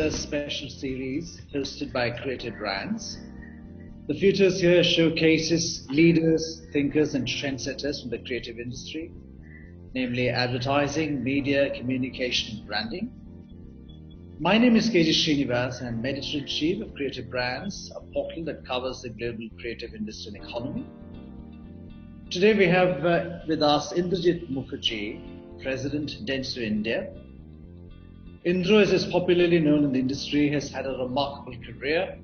Year's special series hosted by Creative Brands. The Futures Here showcases leaders, thinkers, and trendsetters from the creative industry, namely advertising, media, communication, and branding. My name is SREENIVAS, and I'm Editor-in-Chief of Creative Brands, a portal that covers the global creative industry and economy. Today we have with us Indrajeet Mookherjee, President, Dentsu India. Indra, as is popularly known in the industry, has had a remarkable career,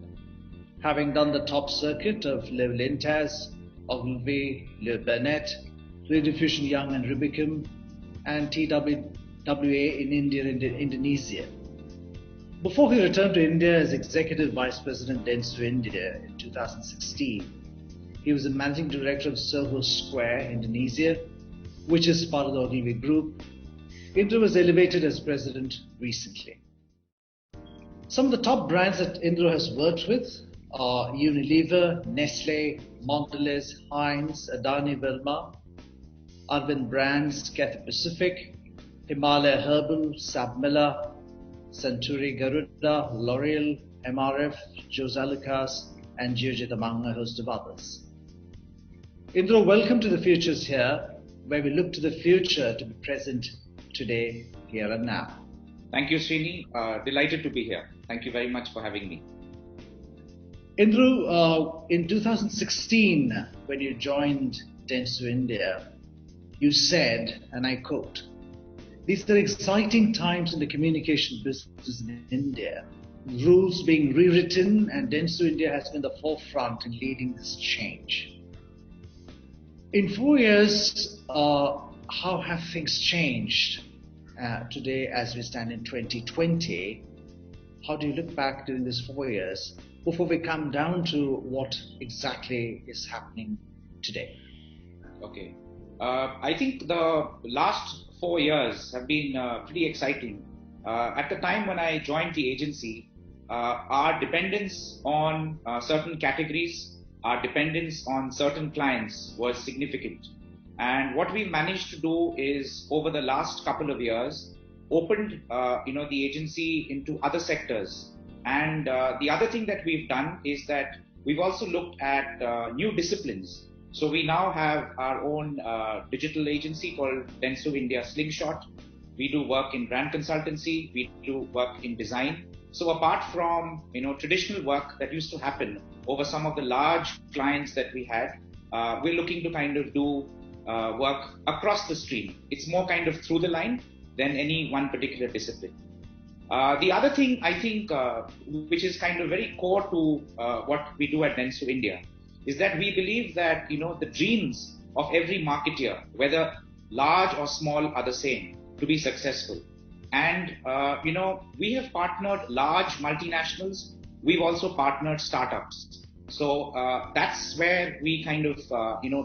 having done the top circuit of Le Lintas, Ogilvy, Le Burnett, Rediffusion Young and Rubicon, and TWA in India and Indonesia. Before he returned to India as Executive Vice President Dentsu India in 2016, he was the Managing Director of Soho Square, Indonesia, which is part of the Ogilvy Group. Indra was elevated as President recently. Some of the top brands that Indra has worked with are Unilever, Nestle, Mondelez, Heinz, Adani Wilmar, Arvind Brands, Cathay Pacific, Himalaya Herbal, Sabmilla, Centuri Garuda, L'Oreal, MRF, Jose Lucas, and Georgette among a host of others. Indra, welcome to the Futures Here, where we look to the future to be present today, here and now. Thank you, Srini. Delighted to be here. Thank you very much for having me. Indra, in 2016, when you joined Dentsu India, you said, and I quote, "These are exciting times in the communication business in India. Rules being rewritten, and Dentsu India has been the forefront in leading this change." In 4 years, how have things changed today as we stand in 2020? How do you look back during these 4 years before we come down to what exactly is happening today? Okay. I think the last 4 years have been pretty exciting. At the time when I joined the agency, our dependence on certain categories, our dependence on certain clients was significant. And what we managed to do is, over the last couple of years, opened the agency into other sectors. And the other thing that we've done is that we've also looked at new disciplines. So we now have our own digital agency called Dentsu India Slingshot. We do work in brand consultancy. We do work in design. So apart from traditional work that used to happen over some of the large clients that we had, we're looking to kind of do work across the stream. It's more kind of through the line than any one particular discipline. The other thing I think, which is kind of very core to what we do at Dentsu India, is that we believe that the dreams of every marketeer, whether large or small, are the same to be successful. And we have partnered large multinationals. We've also partnered startups. So that's where we kind of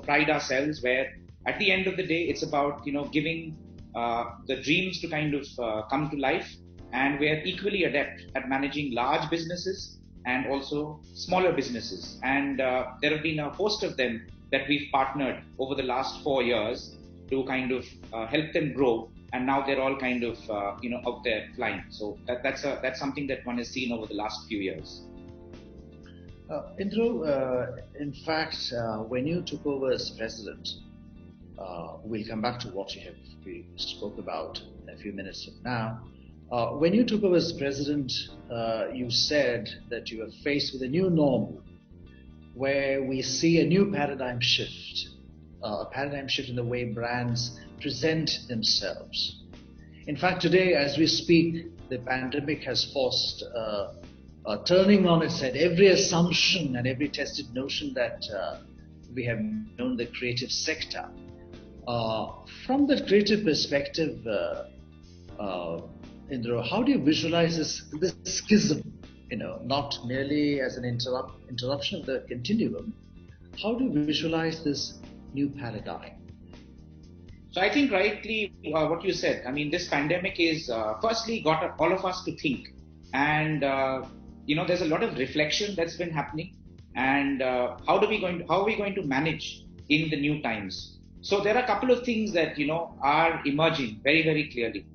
pride ourselves, where at the end of the day, it's about giving the dreams to kind of come to life, and we're equally adept at managing large businesses and also smaller businesses. And there have been a host of them that we've partnered over the last 4 years to kind of help them grow, and now they're all kind of out there flying. So that's something that one has seen over the last few years. Indra, in fact, when you took over as president, we'll come back to what we spoke about in a few minutes from now. When you took over as president, you said that you were faced with a new normal, where we see a new paradigm shift in the way brands present themselves. In fact, today, as we speak, the pandemic has forced turning on its head every assumption and every tested notion that we have known the creative sector. From the creative perspective, Indra, how do you visualize this schism? Not merely as an interruption of the continuum. How do you visualize this new paradigm? So I think rightly what you said. I mean, this pandemic is firstly got all of us to think, and there's a lot of reflection that's been happening, and how are we going to manage in the new times? So there are a couple of things that are emerging very, very clearly.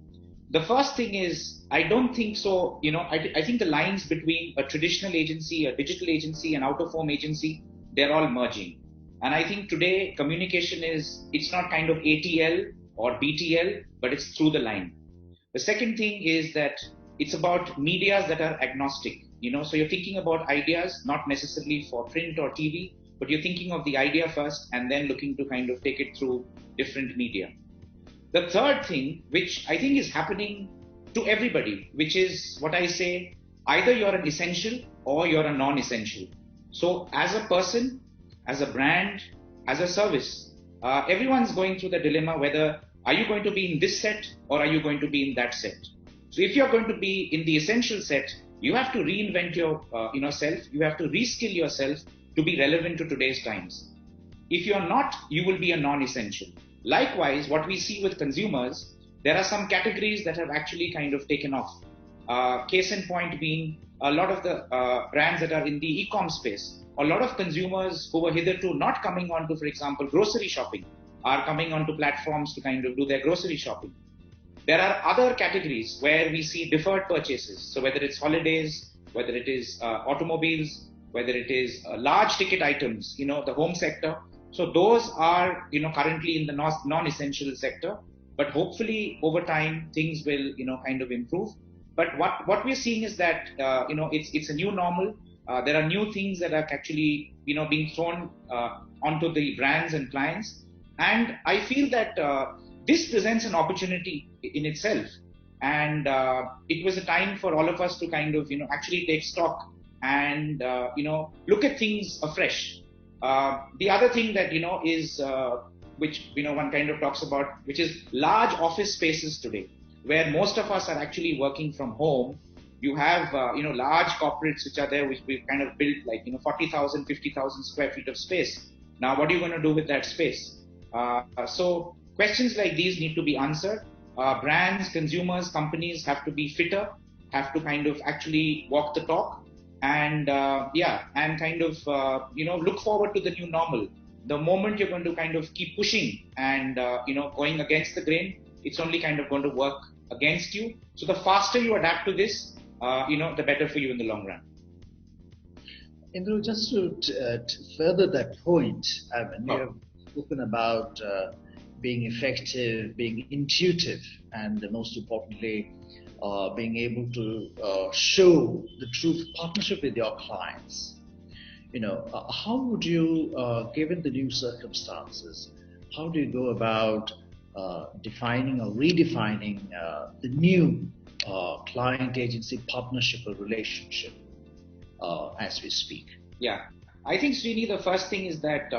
The first thing is, I don't think so. I think the lines between a traditional agency, a digital agency, and out of home agency, they're all merging. And I think today communication it's not kind of ATL or BTL, but it's through the line. The second thing is that it's about medias that are agnostic. So you're thinking about ideas, not necessarily for print or TV, but you're thinking of the idea first and then looking to kind of take it through different media. The third thing, which I think is happening to everybody, which is what I say, either you're an essential or you're a non-essential. So as a person, as a brand, as a service, everyone's going through the dilemma whether are you going to be in this set or are you going to be in that set. So if you're going to be in the essential set, you have to reinvent yourself. You have to reskill yourself to be relevant to today's times. If you're not, you will be a non-essential. Likewise, what we see with consumers, there are some categories that have actually kind of taken off. Case in point being a lot of the brands that are in the e-com space. A lot of consumers who were hitherto not coming on to, for example, grocery shopping, are coming onto platforms to kind of do their grocery shopping. There are other categories where we see deferred purchases. So whether it's holidays, whether it is automobiles, whether it is large ticket items, the home sector. So those are, currently in the non-essential sector, but hopefully over time things will, kind of improve. But what we're seeing is that, it's a new normal. There are new things that are actually, being thrown onto the brands and clients. And I feel that this presents an opportunity in itself. And it was a time for all of us to kind of, actually take stock and, look at things afresh. The other thing that, is, which, one kind of talks about, which is large office spaces today, where most of us are actually working from home. You have, large corporates which are there, which we've kind of built like, 40,000, 50,000 square feet of space. Now, what are you going to do with that space? So questions like these need to be answered. Brands, consumers, companies have to be fitter, have to kind of actually walk the talk. And and kind of, look forward to the new normal. The moment you're going to kind of keep pushing and, going against the grain, it's only kind of going to work against you. So the faster you adapt to this, the better for you in the long run. Indra, just to further that point, you have spoken about being effective, being intuitive, and most importantly, being able to show the true partnership with your clients. How would you, given the new circumstances, how do you go about defining or redefining the new client-agency partnership or relationship as we speak? Yeah, I think, Srini, the first thing is that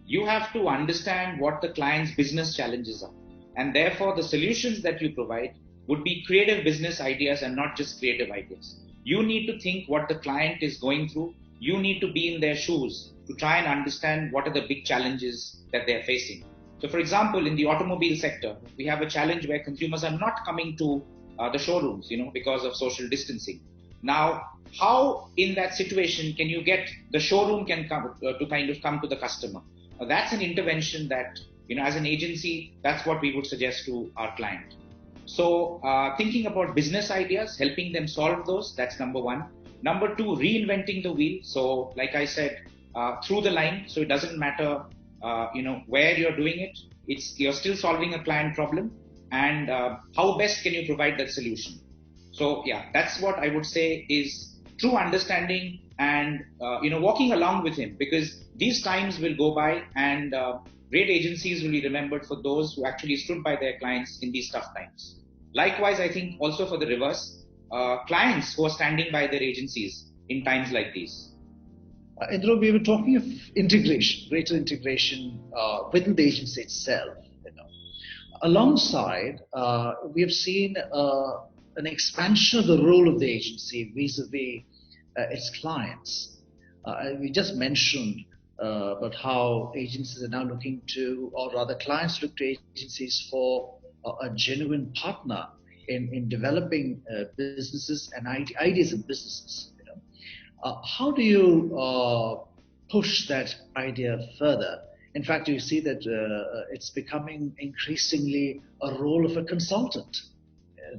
you have to understand what the client's business challenges are. And therefore, the solutions that you provide would be creative business ideas and not just creative ideas. You need to think what the client is going through. You need to be in their shoes to try and understand what are the big challenges that they're facing. So, for example, in the automobile sector, we have a challenge where consumers are not coming to the showrooms, because of social distancing. Now, how in that situation can you get the showroom can come to kind of come to the customer? That's an intervention that, as an agency, that's what we would suggest to our client. So thinking about business ideas, helping them solve those, that's number one. Number two, reinventing the wheel. So like I said, through the line. So it doesn't matter, where you're doing it. You're still solving a client problem. And how best can you provide that solution? So yeah, that's what I would say is true understanding and, walking along with him, because these times will go by and great agencies will be remembered for those who actually stood by their clients in these tough times. Likewise, I think also for the reverse, clients who are standing by their agencies in times like these. Indra, we were talking of integration, greater integration within the agency itself. Alongside, we have seen an expansion of the role of the agency vis-a-vis its clients. We just mentioned about how agencies are now looking to, or rather clients look to agencies for a genuine partner in developing businesses and ideas in businesses. How do you push that idea further? In fact, you see that it's becoming increasingly a role of a consultant.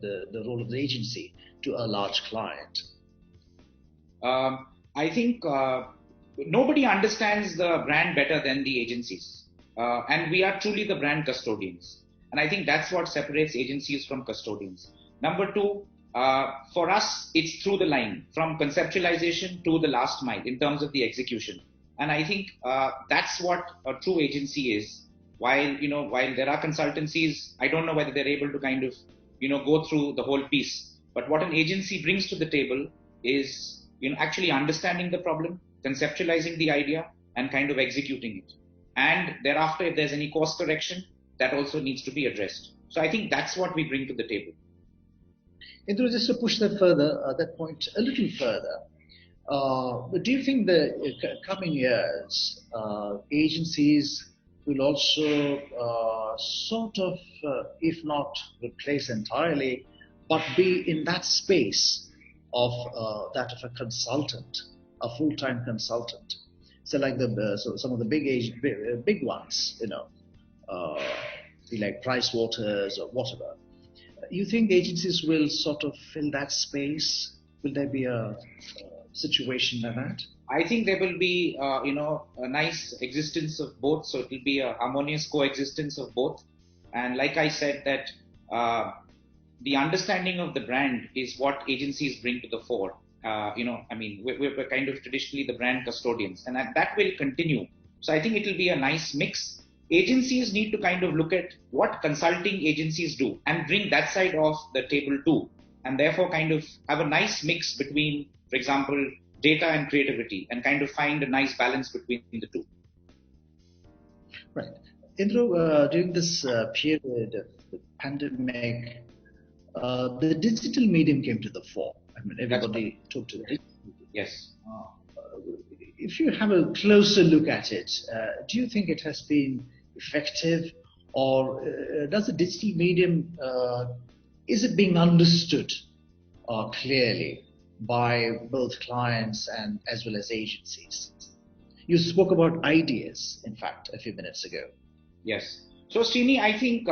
the role of the agency to a large client? I think nobody understands the brand better than the agencies. And we are truly the brand custodians. And I think that's what separates agencies from custodians. Number two, for us, it's through the line, from conceptualization to the last mile in terms of the execution. And I think that's what a true agency is. While there are consultancies, I don't know whether they're able to kind of, go through the whole piece. But what an agency brings to the table is, actually understanding the problem, conceptualizing the idea, and kind of executing it. And thereafter, if there's any course correction, that also needs to be addressed. So I think that's what we bring to the table. Indra, just to push that further, that point a little further, do you think the coming years, agencies will also sort of, if not replace entirely, but be in that space of that of a consultant, a full-time consultant? So like some of the big ones, like Price Waters or whatever. You think agencies will sort of fill that space? Will there be a situation like that? I think there will be, a nice existence of both. So it will be a harmonious coexistence of both. And like I said, that the understanding of the brand is what agencies bring to the fore. We're kind of traditionally the brand custodians, and that will continue. So I think it will be a nice mix. Agencies need to kind of look at what consulting agencies do and bring that side of the table too, and therefore kind of have a nice mix between, for example, data and creativity, and kind of find a nice balance between the two. Right. Indra, during this period of the pandemic, the digital medium came to the fore. I mean, everybody talked to the digital medium. Yes. If you have a closer look at it, do you think it has been effective, or does the digital medium, is it being understood clearly by both clients and as well as agencies? You spoke about ideas, in fact, a few minutes ago. Yes. So Srini, I think,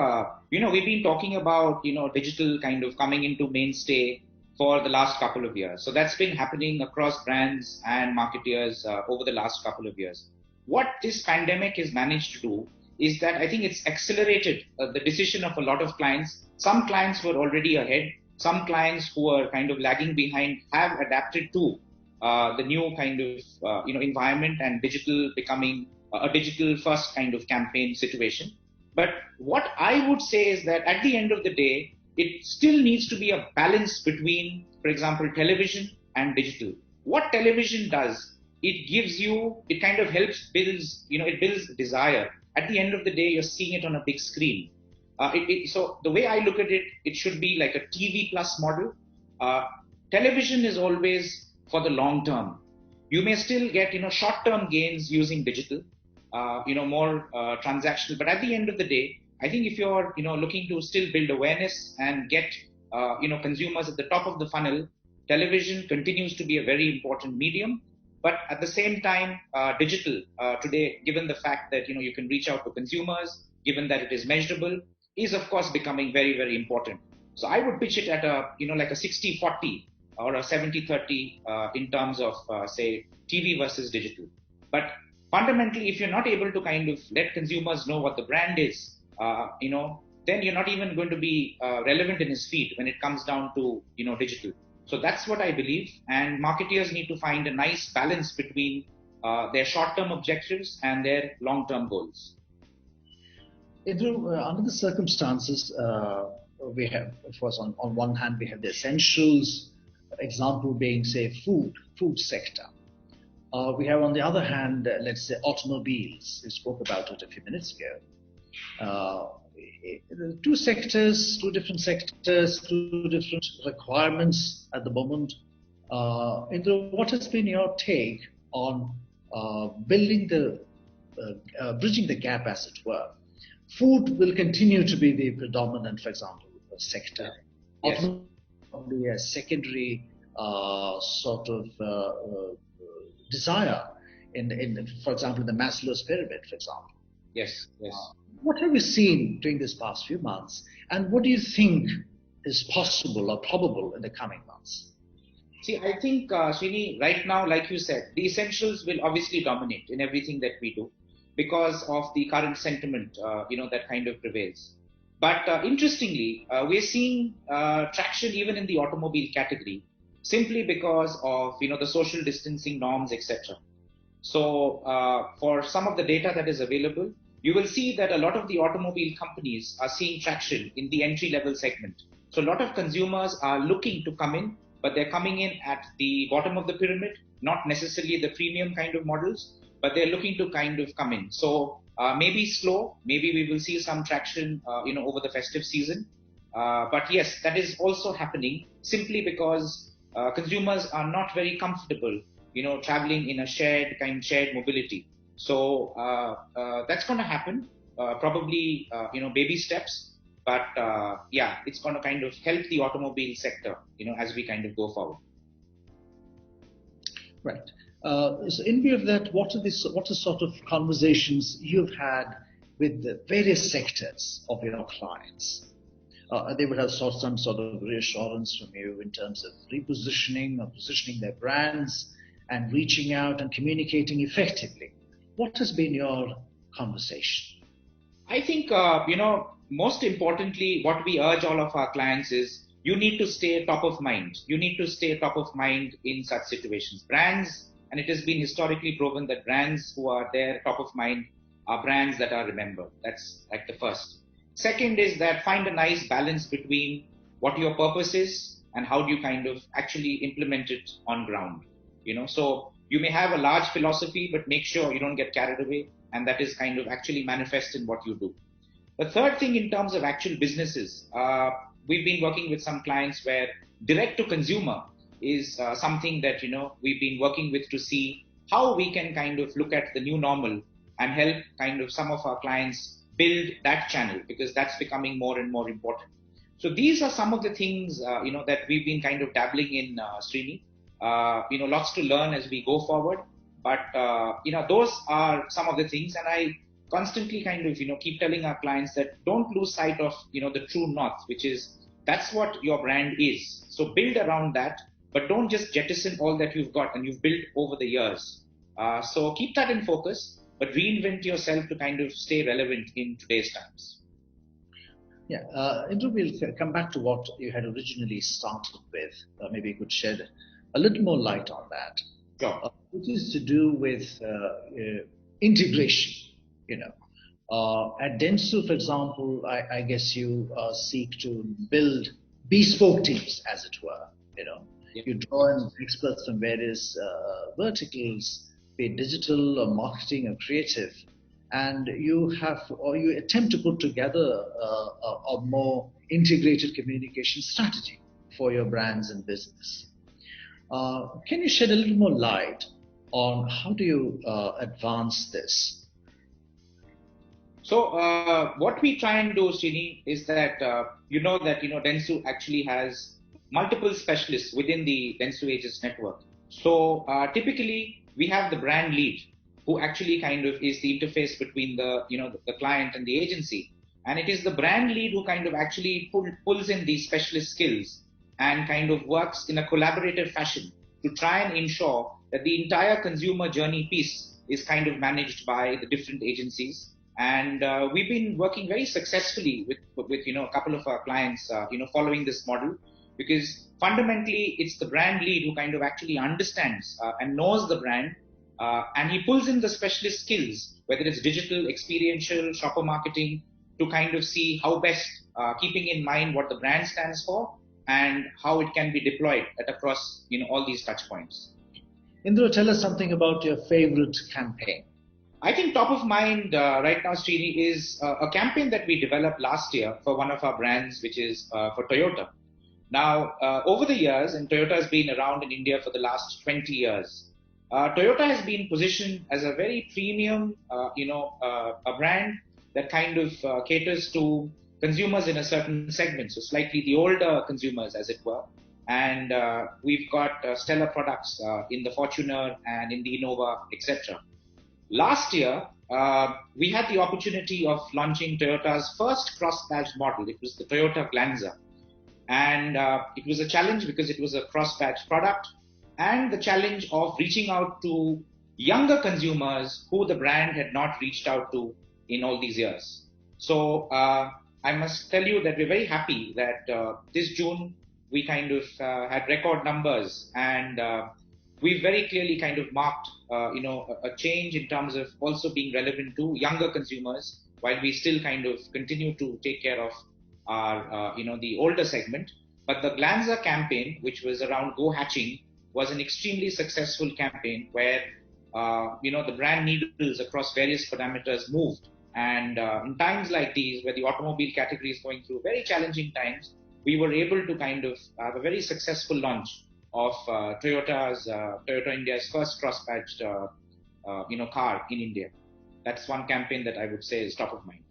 we've been talking about, digital kind of coming into mainstay for the last couple of years. So that's been happening across brands and marketeers over the last couple of years. What this pandemic has managed to do is that I think it's accelerated the decision of a lot of clients. Some clients were already ahead. Some clients who are kind of lagging behind have adapted to the new kind of, environment and digital becoming a digital first kind of campaign situation. But what I would say is that at the end of the day, it still needs to be a balance between, for example, television and digital. What television does, it kind of helps builds, it builds desire. At the end of the day, you're seeing it on a big screen. So the way I look at it, it should be like a TV plus model. Television is always for the long term. You may still get, short-term gains using digital, more transactional. But at the end of the day, I think if you're, looking to still build awareness and get, consumers at the top of the funnel, television continues to be a very important medium. But at the same time, digital today, given the fact that, you can reach out to consumers, given that it is measurable, is of course becoming very, very important. So I would pitch it at a, like a 60-40 or a 70-30 in terms of, say, TV versus digital. But fundamentally, if you're not able to kind of let consumers know what the brand is, then you're not even going to be relevant in his feed when it comes down to, digital. So that's what I believe. And marketeers need to find a nice balance between their short-term objectives and their long-term goals. Under the circumstances, we have, of course, on one hand, we have the essentials, example being, say, food sector. We have, on the other hand, let's say, automobiles. We spoke about it a few minutes ago. Two different sectors, two different requirements at the moment. What has been your take on bridging the gap, as it were? Food will continue to be the predominant, for example, sector. Yes. Probably a secondary sort of desire in, for example, the Maslow's pyramid, for example. Yes. What have you seen during this past few months, and what do you think is possible or probable in the coming months? See, I think, Srini, right now, like you said, the essentials will obviously dominate in everything that we do because of the current sentiment, that kind of prevails. But interestingly, we're seeing traction even in the automobile category simply because of, the social distancing norms, etc. So for some of the data that is available, you will see that a lot of the automobile companies are seeing traction in the entry level segment. So a lot of consumers are looking to come in, but they're coming in at the bottom of the pyramid, not necessarily the premium kind of models, but they're looking to kind of come in. So maybe slow, maybe we will see some traction, over the festive season. But yes, that is also happening simply because consumers are not very comfortable traveling in a shared mobility. So that's going to happen, probably, baby steps. But yeah, it's going to kind of help the automobile sector, as we kind of go forward. Right. So in view of that, what are the sort of conversations you've had with the various sectors of your clients? They would have sought some sort of reassurance from you in terms of repositioning or positioning their brands and reaching out and communicating effectively. What has been your conversation? I think, most importantly, what we urge all of our clients is you need to stay top of mind. You need to stay top of mind in such situations. Brands, and it has been historically proven that brands who are there top of mind are brands that are remembered. That's like the first. Second is that find a nice balance between what your purpose is and how do you kind of actually implement it on ground. So you may have a large philosophy, but make sure you don't get carried away, and that is kind of actually manifest in what you do. The third thing in terms of actual businesses, we've been working with some clients where direct to consumer is something that we've been working with to see how we can kind of look at the new normal and help kind of some of our clients build that channel, because that's becoming more and more important. So these are some of the things that we've been kind of dabbling in, Srini. Lots to learn as we go forward, but those are some of the things, and I constantly kind of keep telling our clients that don't lose sight of the true north, which is that's what your brand is. So build around that, but don't just jettison all that you've got and you've built over the years. So keep that in focus, but reinvent yourself to kind of stay relevant in today's times. Yeah, Indra, we'll come back to what you had originally started with. Maybe you could shed a little more light on that. Sure. Which is to do with integration. At Dentsu, for example, I guess you seek to build bespoke teams, as it were. Yeah. You draw in experts from various verticals, be it digital or marketing or creative, and you attempt to put together a more integrated communication strategy for your brands and business. Can you shed a little more light on how do you advance this? So what we try and do, Srini, is that Dentsu actually has multiple specialists within the Dentsu Aegis network. So typically we have the brand lead, who actually kind of is the interface between the client and the agency, and it is the brand lead who kind of actually pulls in these specialist skills and kind of works in a collaborative fashion to try and ensure that the entire consumer journey piece is kind of managed by the different agencies. And we've been working very successfully with a couple of our clients, following this model, because fundamentally it's the brand lead who kind of actually understands and knows the brand, and he pulls in the specialist skills, whether it's digital, experiential, shopper marketing, to kind of see how best, keeping in mind what the brand stands for and how it can be deployed across all these touch points. Indra, tell us something about your favorite campaign. I think top of mind right now, Srini, is a campaign that we developed last year for one of our brands, which is for Toyota. Now, over the years, and Toyota has been around in India for the last 20 years, Toyota has been positioned as a very premium, a brand that kind of caters to consumers in a certain segment, so slightly the older consumers, as it were. And we've got stellar products in the Fortuner and in the Innova, etc. Last year, we had the opportunity of launching Toyota's first cross-badge model. It was the Toyota Glanza. And it was a challenge because it was a cross-batch product, and the challenge of reaching out to younger consumers who the brand had not reached out to in all these years. So I must tell you that we're very happy that this June we kind of had record numbers, and we very clearly kind of marked a change in terms of also being relevant to younger consumers, while we still kind of continue to take care of our the older segment. But the Glanza campaign, which was around Go Hatching, was an extremely successful campaign where the brand needles across various parameters moved. And in times like these, where the automobile category is going through very challenging times, we were able to kind of have a very successful launch of Toyota India's first cross-patched car in India. That's one campaign that I would say is top of mind.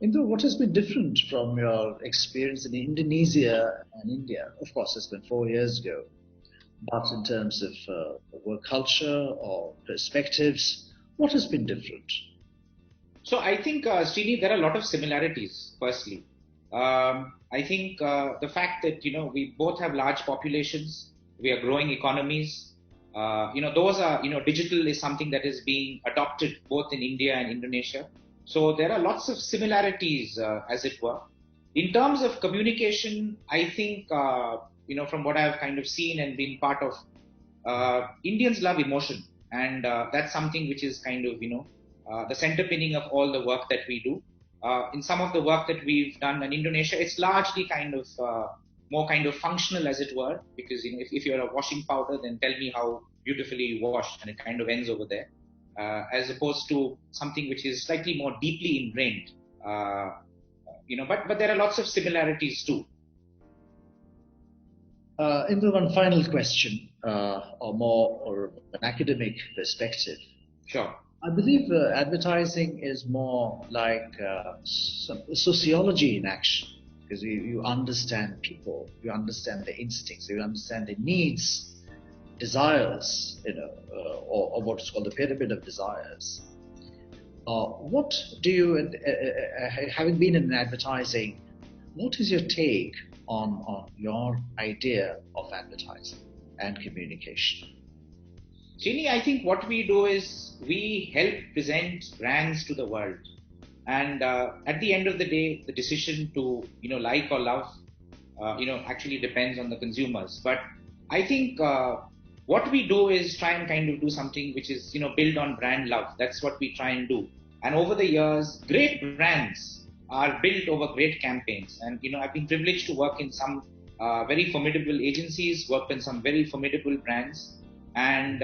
Indra, what has been different from your experience in Indonesia and India? Of course, it's been 4 years ago, but in terms of work culture or perspectives, what has been different? So I think, Srini, there are a lot of similarities, firstly. I think the fact that, we both have large populations, we are growing economies, those are, digital is something that is being adopted both in India and Indonesia. So there are lots of similarities, as it were. In terms of communication, I think, from what I've kind of seen and been part of, Indians love emotion. And that's something which is kind of, the center pinning of all the work that we do. In some of the work that we've done in Indonesia, it's largely kind of more kind of functional, as it were, because if you're a washing powder, then tell me how beautifully you wash, and it kind of ends over there, as opposed to something which is slightly more deeply ingrained. But there are lots of similarities too. Indra, one final question, or an academic perspective. Sure. I believe advertising is more like sociology in action, because you understand people, you understand their instincts, you understand their needs, desires, or what is called the pyramid of desires. What do you, having been in advertising, what is your take on your idea of advertising and communication? Srini, I think what we do is we help present brands to the world. And at the end of the day, the decision to, like or love, actually depends on the consumers. But I think what we do is try and kind of do something which is, build on brand love. That's what we try and do. And over the years, great brands are built over great campaigns. And, I've been privileged to work in some very formidable agencies, worked in some very formidable brands. And,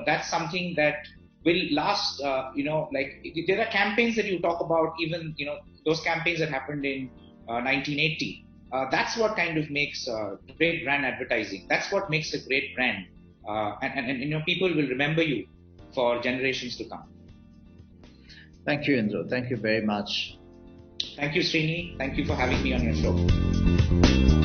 that's something that will last, there are campaigns that you talk about, even, those campaigns that happened in 1980. That's what kind of makes great brand advertising. That's what makes a great brand. And people will remember you for generations to come. Thank you, Indra. Thank you very much. Thank you, Srini. Thank you for having me on your show.